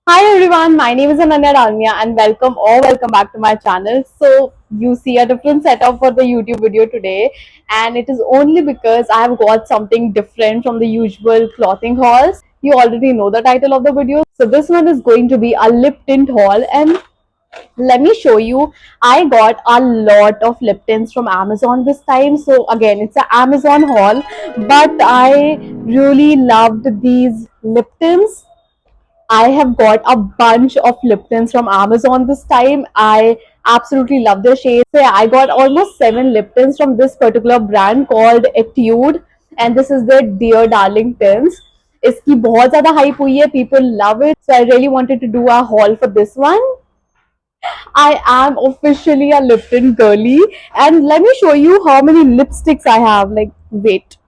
Hi everyone, my name is Ananya Dalmia and welcome back to my channel. So you see a different setup for the YouTube video today, and it is only because I have got something different from the usual clothing hauls. You already know the title of the video. So this one is going to be a lip tint haul, and let me show you. I got a lot of lip tints from Amazon this time. So again, it's an Amazon haul, but I really loved these lip tints. I have got a bunch of lip tints from Amazon this time. I absolutely love their shades. So yeah, I got almost 7 lip tints from this particular brand called Etude, and this is their Dear Darling tints. इसकी बहुत ज़्यादा hype हुई है. People love it. So I really wanted to do a haul for this one. I am officially a lip tint girly, and let me show you how many lipsticks I have. Like, wait.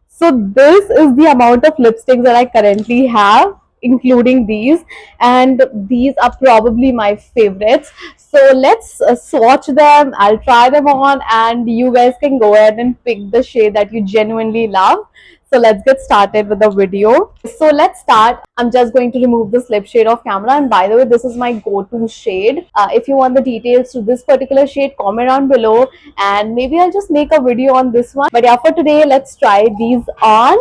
So this is the amount of lipsticks that I currently have, including these, and these are probably my favorites. So let's swatch them. I'll try them on, and you guys can go ahead and pick the shade that you genuinely love. So let's get started with the video. So let's start. I'm just going to remove the slip shade off camera, and by the way, this is my go-to shade. If you want the details to this particular shade, comment down below, and maybe I'll just make a video on this one. But yeah, for today, let's try these on.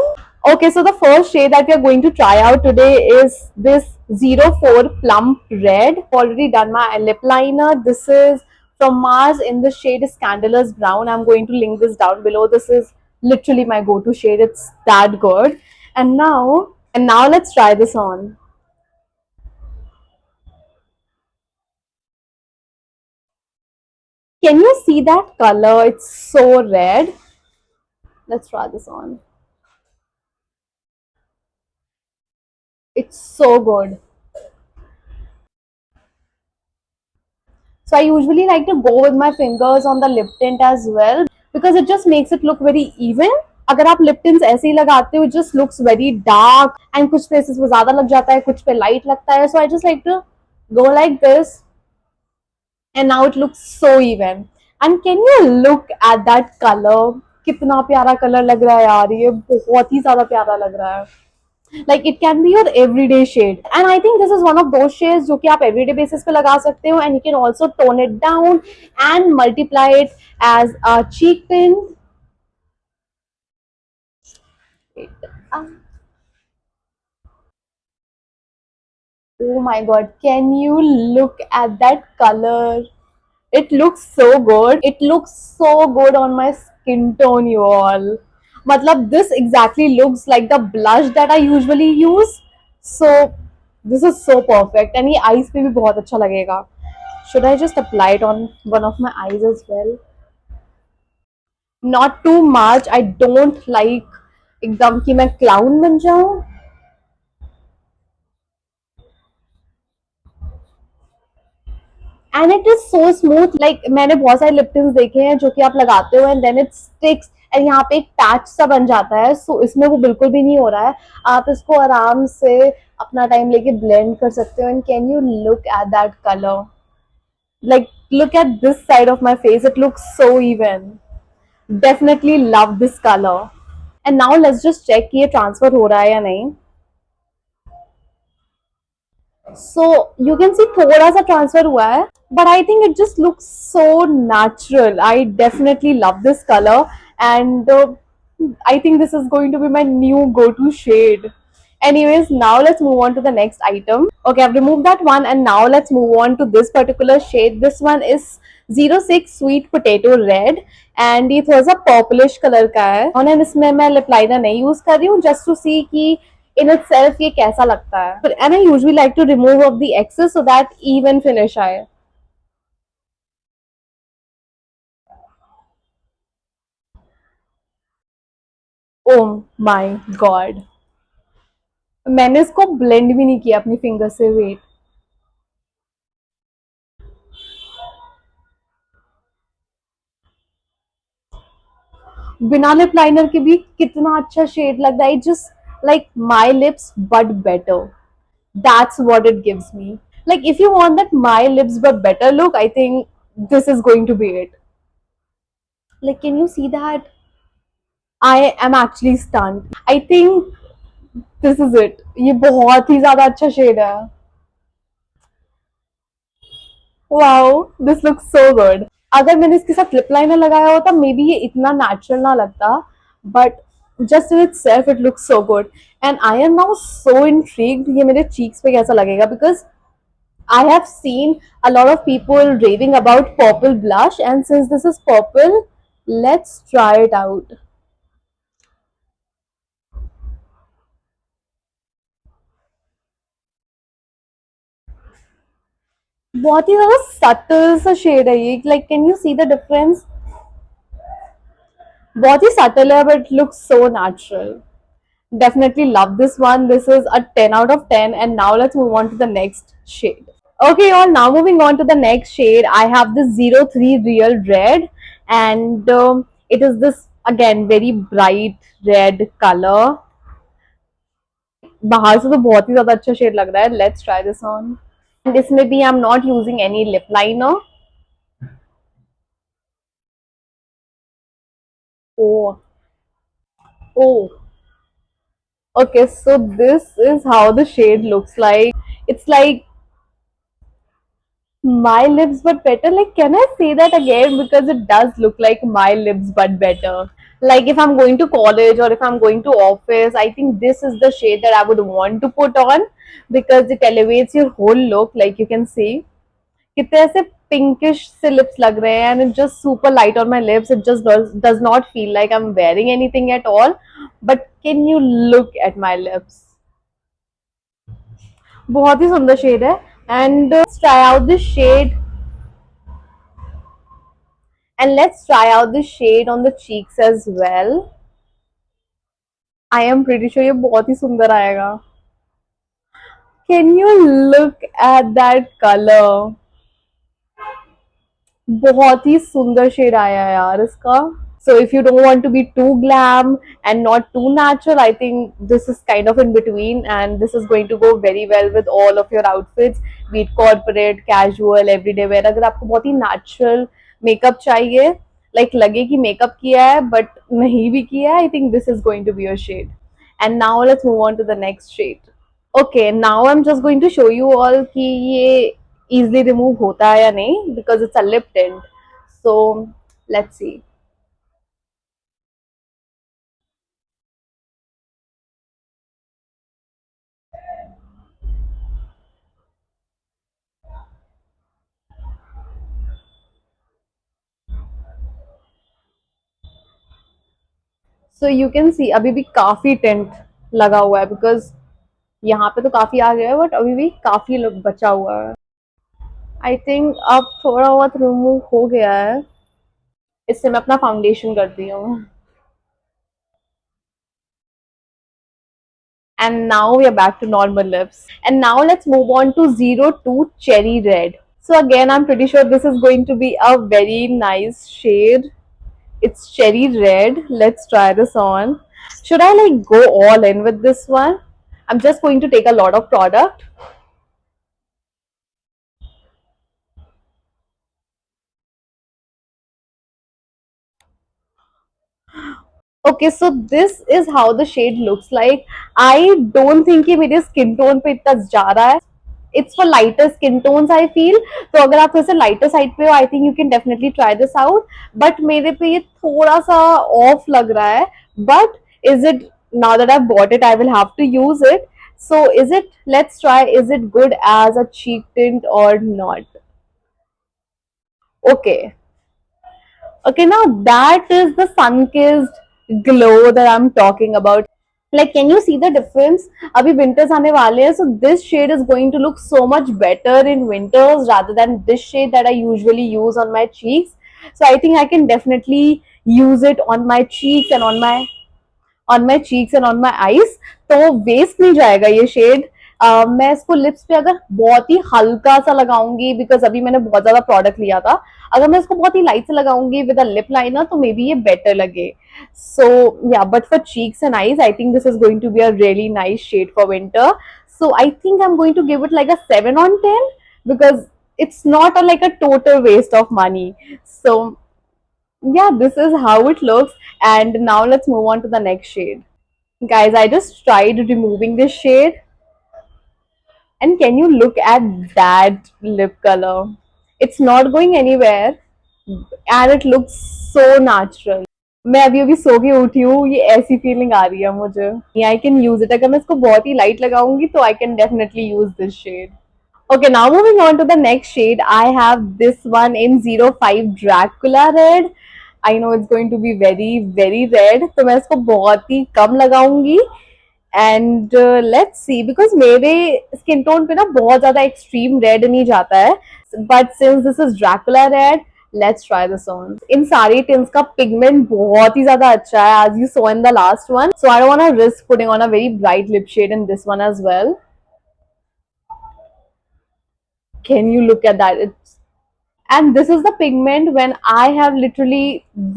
Okay, so the first shade that we are going to try out today is this 04 Plump Red. Already done my lip liner. This is from Mars in the shade Scandalous Brown. I'm going to link this down below. This is literally my go-to shade. It's that good. And now let's try this on. Can you see that color? It's so red. Let's try this on. It's so good. So I usually like to go with my fingers on the lip tint as well because it just makes it look very even. अगर आप lip tints ऐसे ही लगाते हो, just looks very dark and कुछ places पे ज़्यादा लग जाता है, कुछ पे light लगता है. So I just like to go like this, and now it looks so even. And can you look at that color? कितना प्यारा कलर लग रहा है यार, ये बहुत ही ज़्यादा प्यारा लग रहा है. Like it can be your everyday shade, and I think this is one of those shades जो कि आप everyday basis पे लगा सकते हो, and you can also tone it down and multiply it as a cheek tint. Oh my god, can you look at that color? It looks so good. It looks so good on my skin tone, you all. Matlab, this exactly looks like the blush that I usually use. So this is so perfect. And ये eyes पे भी बहुत अच्छा लगेगा. Should I just apply it on one of my eyes as well? Not too much. I don't like एकदम कि मैं clown बन जाऊं. And it is so smooth. Like मैंने बहुत सारे लिप टिन्स देखे हैं जो कि आप लगाते हो and then it sticks and यहाँ पे एक पैच सा बन जाता है. सो इसमें वो बिल्कुल भी नहीं हो रहा है. आप इसको आराम से अपना टाइम लेके ब्लेंड कर सकते हो. And can you look at that colour? Like look at this side of my face, it looks so even. Definitely love this color. And now let's just check कि ये ट्रांसफर हो रहा है या नहीं. So you can see थोड़ा सा transfer हुआ है, but I think it just looks so natural. I definitely love this color, and I think this is going to be my new go-to shade. Anyways, now let's move on to the next item. Okay, I've removed that one, and now let's move on to this particular shade. This one is 06 Sweet Potato Red, and ये थोड़ा सा purplish colour का है. और इसमें मैं lip liner नहीं use कर रही हूँ, जस्ट टू सी कि in itself ये कैसा लगता है. And I usually like to remove of the excess so that even finish आए. Oh my god, मैंने इसको ब्लेंड भी नहीं किया अपनी फिंगर से. वेट, बिना लिप लाइनर के भी कितना अच्छा शेड लग रहा है. Just like my lips but better. That's what it gives me. Like if you want that my lips but better look, I think this is going to be it. Like, can you see that? I am actually stunned. I think this is it. ये बहुत ही ज्यादा अच्छा shade है. Wow, this looks so good. अगर मैंने इसके साथ लिप लाइनर लगाया होता मे बी ये इतना नेचुरल ना लगता, but just in it self it looks so good. And I am now so intrigued ये मेरे चीक्स पे कैसा लगेगा, because I have seen a lot of people raving about purple blush, and since this is purple, let's try it out. बहुत ही ज़्यादा subtle सा shade है ये, like can you see the difference? बहुत ही subtle है but looks so natural. Definitely love this one. This is a 10 out of 10, and now let's move on to the next shade. Okay, y'all, now moving on to the next shade, I have this 03 Real Red, and it is this again very bright red color. बाहर से तो बहुत ही ज्यादा अच्छा shade लग रहा है. Let's try this on. And इसमें भी I'm not using any lip liner. Oh, oh. Okay, so this is how the shade looks like. It's like my lips but better. Like, can I say that again? Because it does look like my lips but better. Like if I'm going to college or if I'm going to office, I think this is the shade that I would want to put on because it elevates your whole look. Like you can see, कितने ऐसे pinkish से lips लग रहे हैं, and it's just super light on my lips. It just does not feel like I'm wearing anything at all. But can you look at my lips? बहुत ही सुंदर shade है. And try out this shade, and let's try out this shade on the cheeks as well. I am pretty sure ये बहुत ही सुंदर आएगा. Can you look at that color? बहुत ही सुंदर shade आया है यार इसका. So if you don't want to be too glam and not too natural, I think this is kind of in between, and this is going to go very well with all of your outfits, be it corporate, casual, everyday wear. अगर आपको बहुत ही natural makeup चाहिए, like लगे कि makeup किया है but नहीं भी किया है, I think this is going to be your shade. And now let's move on to the next shade. Okay, now I'm just going to show you all कि ये easily remove होता है या नहीं, because it's a lip tint. So let's see. So you can see अभी भी काफी tent लगा हुआ है, because यहाँ पे तो काफी आ गया है बट अभी भी काफी बचा हुआ है. आई थिंक अब थोड़ा बहुत रिमूव हो गया है. इससे मैं अपना फाउंडेशन करती हूँ. And now we are back to normal lips. And now let's move on to 02 Cherry Red. So again, I'm pretty sure this is going to be a very nice shade. It's cherry red. Let's try this on. Should I like go all in with this one? I'm just going to take a lot of product. Okay, so this is how the shade looks like. I don't think ये मेरे skin tone पे इतना जा रहा है. It's for lighter skin tones I feel. तो अगर आप थोड़े से lighter side पे हो, I think you can definitely try this out. But मेरे पे ये थोड़ा सा off लग रहा है. But is it, now that I've bought it, I will have to use it. So is it, let's try, is it good as a cheek tint or not? Okay. Okay, now that is the sun-kissed glow that I'm talking about. Like, can you see the difference? Abhi winters aane wale hai, so this shade is going to look so much better in winters rather than this shade that I usually use on my cheeks. So I think I can definitely use it on my cheeks and on my eyes. तो waste नहीं जाएगा ये shade. मैं इसको lips पे अगर बहुत ही हल्का सा लगाऊंगी, बिकॉज अभी मैंने बहुत ज्यादा प्रोडक्ट लिया था, अगर मैं इसको बहुत ही लाइट से लगाऊंगी विद अ लिप लाइनर तो मे बी ये बेटर लगे. So yeah, but for cheeks and eyes I think this is going to be a really nice shade for winter. So I think I am going to give it like a 7 on 10, because it's not a, like a total waste of money. So yeah, this is how it looks. And now let's move on to the next shade. Guys, I just tried removing this shade, and can you look at that lip color? It's not going anywhere and it looks so natural. मैं अभी अभी सो के उठी हूँ, ये ऐसी feeling आ रही है मुझे. I can use it. अगर मैं इसको बहुत ही लाइट लगाऊंगी तो I can definitely use this shade. Okay, now moving on to the next shade, I have this one in 05 Dracula Red. I know it's going to be very very red, तो मैं इसको बहुत ही कम लगाऊंगी. And let's see, because मेरे skin tone पे ना बहुत ज्यादा एक्सट्रीम रेड नहीं जाता है. But since this is Dracula red, let's try this on. इन सारी टिंट्स का पिगमेंट बहुत ही ज्यादा अच्छा है, as you saw in the last one. So I don't want to risk putting on a very bright lip shade in this one as well. Can you look at that? And this is the pigment when I have literally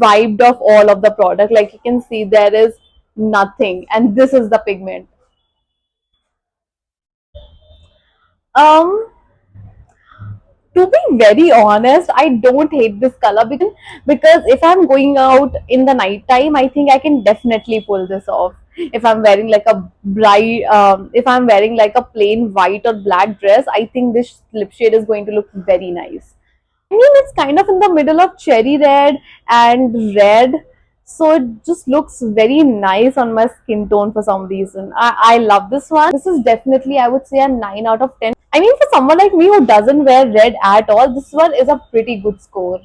wiped off all of the product. Like you can see, there is nothing, and this is the pigment. Um, to be very honest, I don't hate this color because if I'm going out in the night time, I think I can definitely pull this off. If I'm wearing like a bright, if I'm wearing like a plain white or black dress, I think this lip shade is going to look very nice. I mean, it's kind of in the middle of cherry red and red, so it just looks very nice on my skin tone for some reason. I love this one. This is definitely, I would say, a 9 out of 10. I mean, for someone like me who doesn't wear red at all, this one is a pretty good score.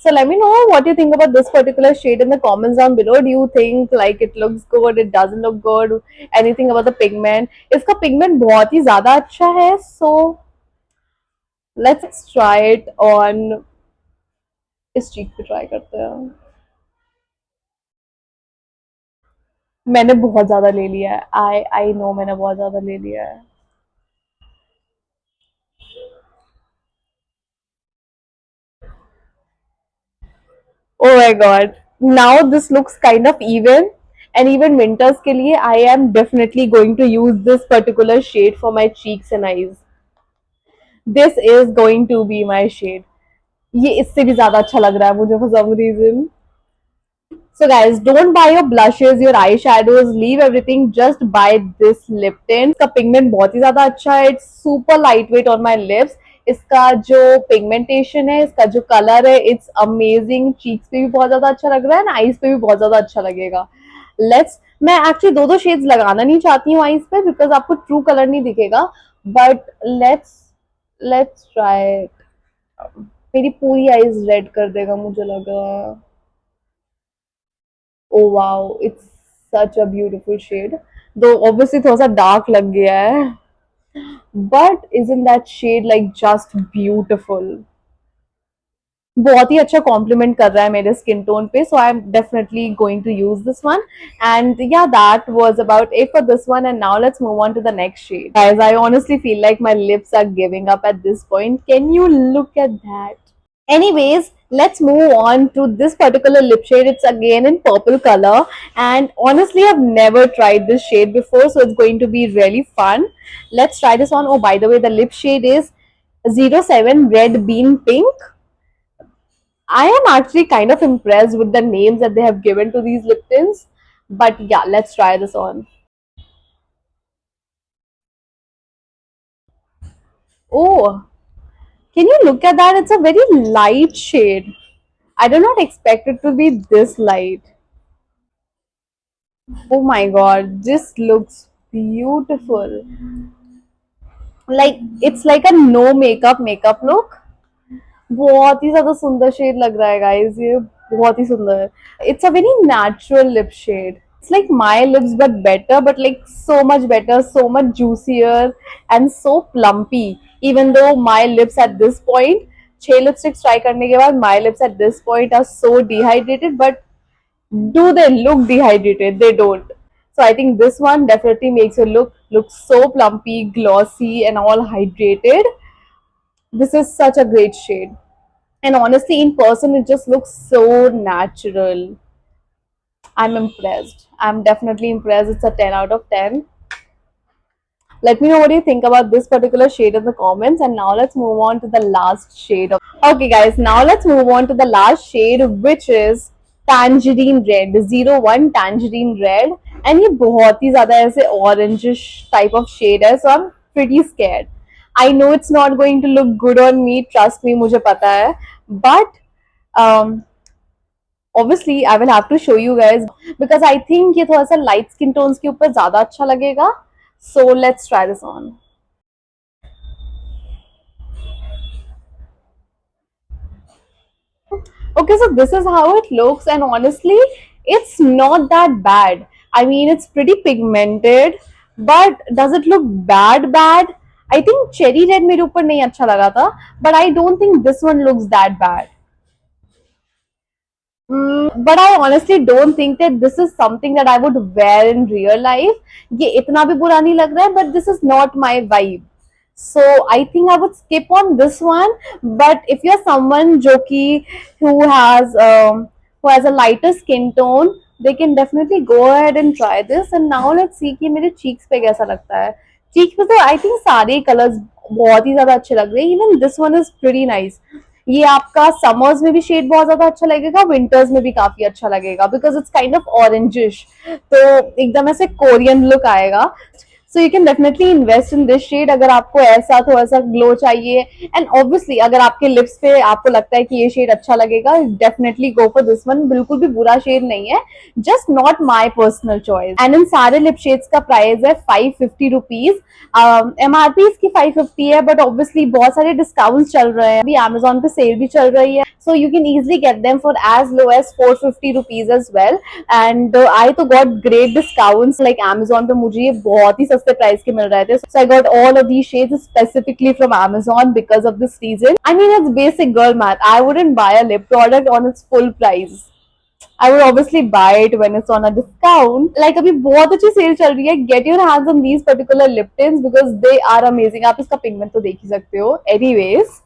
So let me know what you think about this particular shade in the comments down below. Do you think like it looks good, it doesn't look good, anything about the pigment? इसका pigment बहुत ही ज़्यादा अच्छा है, so let's try it on. इस चीक पे try करते हैं. मैंने बहुत ज्यादा ले लिया है. आई नो मैंने बहुत ज्यादा ले लिया है. Oh my god. Now this looks kind of even. And even winters के लिए I am definitely going to use this particular shade for my cheeks and eyes. This is going to be my shade. ये इससे भी ज्यादा अच्छा लग रहा है मुझे for some reason. So guys, don't buy your blushes, your eyeshadows, leave everything. Just buy this lip tint. इसका pigment बहुत ही ज्यादा अच्छा है. It's super lightweight on my lips. इसका जो पिगमेंटेशन है, इसका जो कलर है, इट्स अमेजिंग. चीक्स पे भी बहुत ज्यादा अच्छा लग रहा है, ना आईज पे भी बहुत ज्यादा अच्छा लगेगा. लेट्स, मैं एक्चुअली दो दो शेड्स लगाना नहीं चाहती हूँ आईज पे बिकॉज आपको ट्रू कलर नहीं दिखेगा. But let's let's try. मेरी पूरी आईज रेड कर देगा मुझे लगा. Oh wow, it's such a beautiful shade. Though obviously थोड़ा सा dark लग गया है. But isn't that shade like just beautiful? बहुत ही अच्छा कॉम्प्लीमेंट कर रहा है मेरे स्किन टोन पे, so I'm definitely going to use this one. And yeah, that was about it for this one. And now let's move on to the next shade. Guys, I honestly feel like my lips are giving up at this point. Can you look at that? Anyways, let's move on to this particular lip shade. It's again in purple color, and honestly I've never tried this shade before, so it's going to be really fun. Let's try this on. Oh, by the way, the lip shade is 07 Red Bean Pink. I am actually kind of impressed with the names that they have given to these lip tints, but yeah, let's try this on. Oh, can you look at that? It's a very light shade. I did not expect it to be this light. Oh my god, this looks beautiful. Like it's like a no makeup look. बहुत ही ज्यादा सुंदर shade लग रहा है guys, ये बहुत ही सुंदर है. It's a very natural lip shade. It's like my lips but better, but like so much better, so much juicier and so plumpy. Even though my lips at this point, 6 lipsticks try करने के बाद my lips at this point are so dehydrated, but do they look dehydrated? They don't. So I think this one definitely makes you look so plumpy, glossy, and all hydrated. This is such a great shade. And honestly, in person, it just looks so natural. I'm impressed. I'm definitely impressed. It's a 10 out of 10. Let me know what you think about this particular shade in the comments. And now let's move on to the last shade. Okay guys, now let's move on to the last shade, which is Tangerine Red. 01 Tangerine Red. And ये बहुत ही ज़्यादा ऐसे orangish type of shade है. So I'm pretty scared. I know it's not going to look good on me, trust me, मुझे पता है, but um, obviously I will have to show you guys because I think ये थोड़ा सा light skin tones के ऊपर ज़्यादा अच्छा लगेगा. So let's try this on. Okay, so this is how it looks, and honestly, it's not that bad. I mean, it's pretty pigmented, but does it look bad? Bad? I think cherry red मेरे ऊपर नहीं अच्छा लगा था, but I don't think this one looks that bad. But I honestly don't think that this is something that I would wear in real life. ये इतना भी बुरा नहीं लग रहा है, but this is not my vibe. So I think I would skip on this one. But if you're someone jokey who has a lighter skin tone, they can definitely go ahead and try this. And now let's see कि मेरे cheeks पे कैसा लगता है. Cheeks पे तो I think सारे colors बहुत ही ज़्यादा अच्छे लग रहे हैं. Even this one is pretty nice. ये आपका समर्स में भी शेड बहुत ज्यादा अच्छा लगेगा, विंटर्स में भी काफी अच्छा लगेगा because it's kind of orangish, तो एकदम ऐसे कोरियन लुक आएगा. So you can definitely invest in this shade अगर आपको ऐसा थोड़ा सा ग्लो चाहिए. एंड ऑब्वियसली अगर आपके लिप्स पे आपको लगता है कि ये शेड अच्छा लगेगा, definitely go for this one. बिल्कुल भी बुरा शेड नहीं है, just not my personal choice. And in सारे लिप शेड्स का प्राइस है 550 रुपीज. एमआरपी इसकी 550 है, बट ऑब्वियसली बहुत सारे डिस्काउंट चल रहे हैं, अभी अमेजोन पे सेल भी चल रही है, so you can easily get them for as low as 450 rupees as well. And I तो got great discounts, like Amazon पे मुझे ये बहुत ही सस्ते प्राइस के मिल रहे थे. So I got all of these shades specifically from Amazon because of this reason. I mean it's basic girl math. I wouldn't buy a lip product on its full price. I would obviously buy it when it's on a discount. Like अभी बहुत अच्छी cell चल रही है. Get your hands on these particular lip tints because they are amazing. आप इसका pigment तो देख ही सकते हो. Anyways,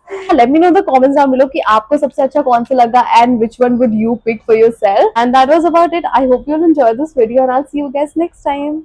let me know in the comments down below कि आपको सबसे अच्छा कौन सा लगा and which one would you pick for yourself. And that was about it. I hope you'll enjoy this video and I'll see you guys next time.